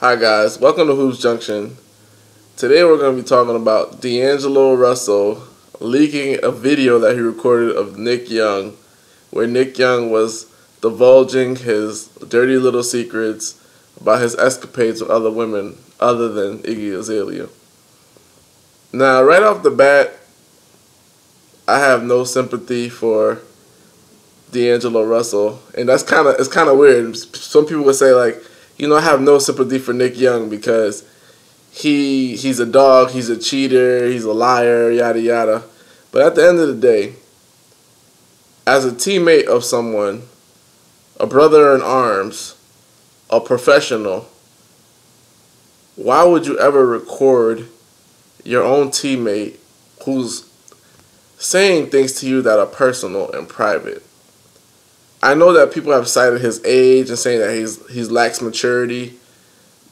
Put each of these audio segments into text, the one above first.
Hi guys, welcome to Hoops Junction. Today we're going to be talking about D'Angelo Russell leaking a video that he recorded of Nick Young, where Nick Young was divulging his dirty little secrets about his escapades with other women other than Iggy Azalea. Now, right off the bat, I have no sympathy for D'Angelo Russell, and it's kind of weird. Some people would say I have no sympathy for Nick Young because he's a dog, he's a cheater, he's a liar, yada yada. But at the end of the day, as a teammate of someone, a brother in arms, a professional, why would you ever record your own teammate who's saying things to you that are personal and private? I know that people have cited his age and saying that he's lacks maturity,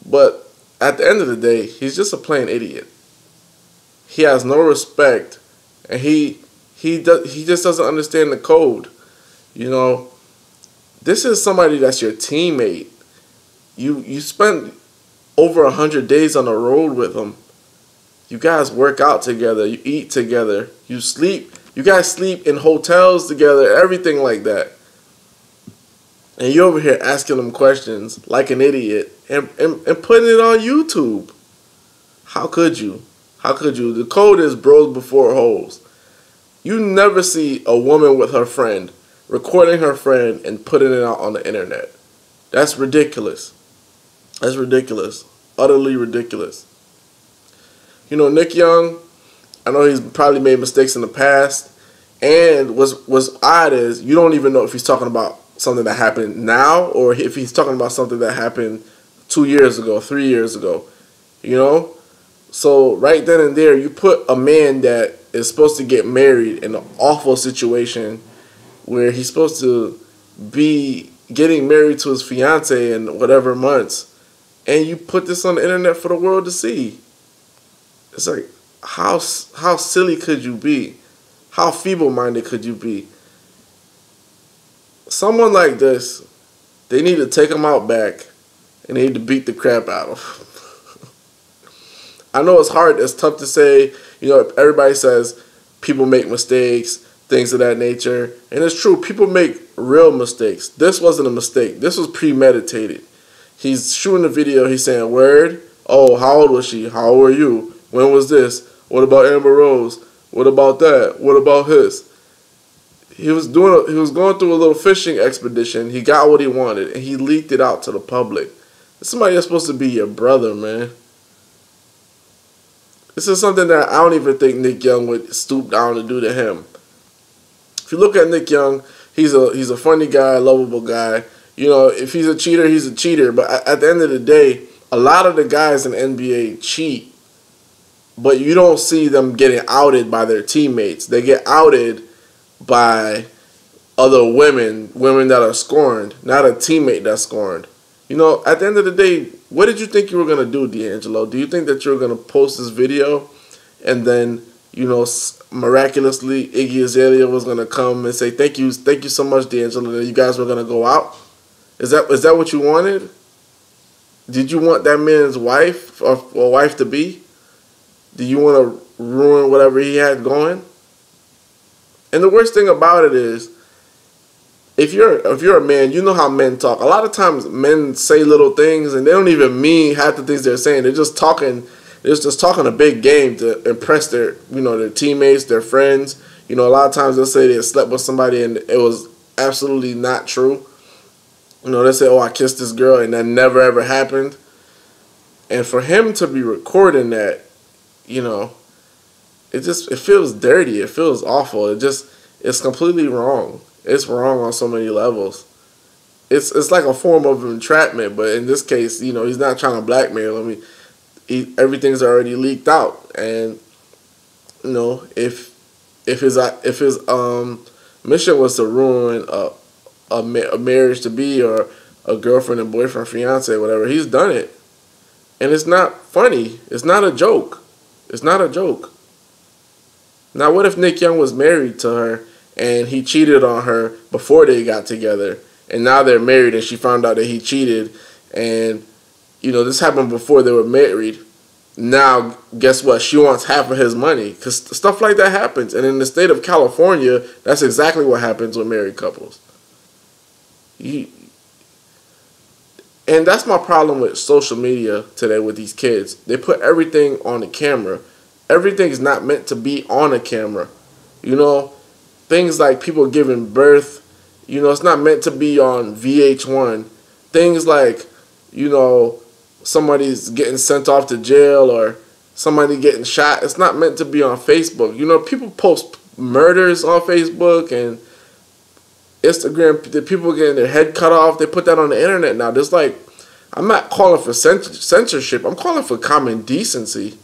but at the end of the day, he's just a plain idiot. He has no respect, and he just doesn't understand the code. This is somebody that's your teammate. You spend over 100 days on the road with him. You guys work out together. You eat together. You sleep. You guys sleep in hotels together. Everything like that. And you're over here asking them questions like an idiot and putting it on YouTube. How could you? How could you? The code is bros before hoes. You never see a woman with her friend recording her friend and putting it out on the internet. That's ridiculous. That's ridiculous. Utterly ridiculous. Nick Young, I know he's probably made mistakes in the past. And what's odd is you don't even know if he's talking about something that happened now or if he's talking about something that happened 2 years ago, 3 years ago. So right then and there, you put a man that is supposed to get married in an awful situation where he's supposed to be getting married to his fiance in whatever months, and you put this on the internet for the world to see. It's like, how silly could you be? How feeble-minded could you be? Someone like this, they need to take him out back and they need to beat the crap out of him. I know it's hard, it's tough to say. Everybody says people make mistakes, things of that nature. And it's true, people make real mistakes. This wasn't a mistake. This was premeditated. He's shooting a video, he's saying, word? Oh, how old was she? How old were you? When was this? What about Amber Rose? What about that? What about his? He was going through a little fishing expedition. He got what he wanted, and he leaked it out to the public. It's somebody that's supposed to be your brother, man. This is something that I don't even think Nick Young would stoop down to do to him. If you look at Nick Young, he's a funny guy, lovable guy. If he's a cheater, he's a cheater. But at the end of the day, a lot of the guys in the NBA cheat, but you don't see them getting outed by their teammates. They get outed by other women that are scorned, not a teammate that's scorned. At the end of the day, what did you think you were going to do, D'Angelo? Do you think that you were going to post this video and then, miraculously Iggy Azalea was going to come and say, thank you so much, D'Angelo, and you guys were going to go out? Is that what you wanted? Did you want that man's wife or wife-to-be? Do you want to ruin whatever he had going? And the worst thing about it is, if you're a man, you know how men talk. A lot of times men say little things and they don't even mean half the things they're saying. They're just talking a big game to impress their teammates, their friends. A lot of times they'll say they slept with somebody and it was absolutely not true. They say, oh, I kissed this girl, and that never ever happened. And for him to be recording that, it feels dirty. It feels awful. It's completely wrong. It's wrong on so many levels. It's like a form of entrapment, but in this case, he's not trying to blackmail him. Everything's already leaked out, and if his mission was to ruin a marriage to be or a girlfriend and boyfriend, fiance, whatever, he's done it, and it's not funny. It's not a joke. It's not a joke. Now, what if Nick Young was married to her and he cheated on her before they got together, and now they're married and she found out that he cheated, and this happened before they were married. Now, guess what? She wants half of his money because stuff like that happens. And in the state of California, that's exactly what happens with married couples. And that's my problem with social media today with these kids. They put everything on the camera. Everything's not meant to be on a camera. Things like people giving birth, it's not meant to be on VH1. Things like, somebody's getting sent off to jail or somebody getting shot. It's not meant to be on Facebook. People post murders on Facebook and Instagram. The people getting their head cut off. They put that on the internet now. There's I'm not calling for censorship. I'm calling for common decency.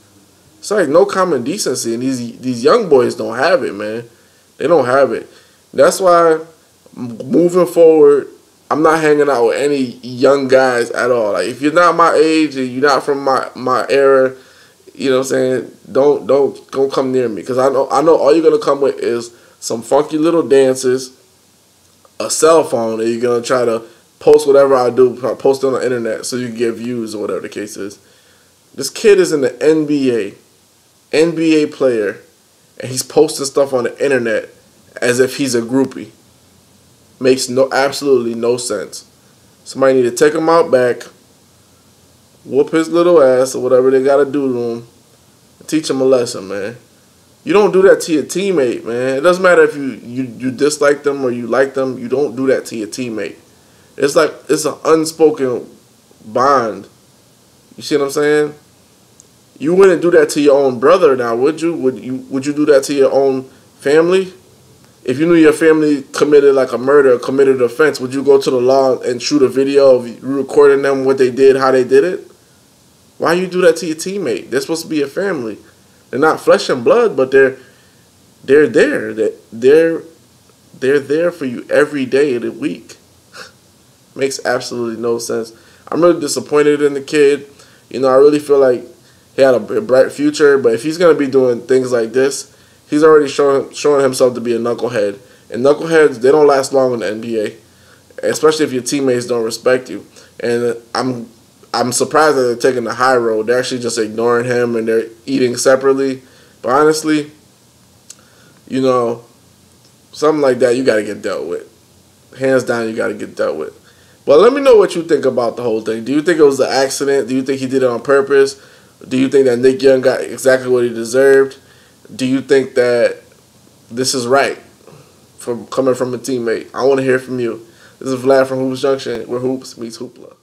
It's no common decency, and these young boys don't have it, man. They don't have it. That's why moving forward, I'm not hanging out with any young guys at all. If you're not my age and you're not from my era, you know what I'm saying, don't come near me, because I know all you're gonna come with is some funky little dances, a cell phone, and you're gonna try to post whatever I do, post it on the internet so you can get views or whatever the case is. This kid is in the NBA player, and he's posting stuff on the internet as if he's a groupie. Makes absolutely no sense. Somebody need to take him out back, whoop his little ass or whatever they gotta do to him, and teach him a lesson, man. You don't do that to your teammate, man. It doesn't matter if you dislike them or you like them. You don't do that to your teammate. It's an unspoken bond. You see what I'm saying? You wouldn't do that to your own brother now, would you? Would you do that to your own family? If you knew your family committed a murder, committed an offense, would you go to the law and shoot a video of you recording them, what they did, how they did it? Why you do that to your teammate? They're supposed to be a family. They're not flesh and blood, but they're there. They're there for you every day of the week. Makes absolutely no sense. I'm really disappointed in the kid. I really feel like he had a bright future, but if he's going to be doing things like this, he's already showing himself to be a knucklehead. And knuckleheads, they don't last long in the NBA, especially if your teammates don't respect you. And I'm surprised that they're taking the high road. They're actually just ignoring him and they're eating separately. But honestly, something like that you got to get dealt with. Hands down, you got to get dealt with. But let me know what you think about the whole thing. Do you think it was an accident? Do you think he did it on purpose? Do you think that Nick Young got exactly what he deserved? Do you think that this is right coming from a teammate? I want to hear from you. This is Vlad from Hoops Junction, where Hoops meets Hoopla.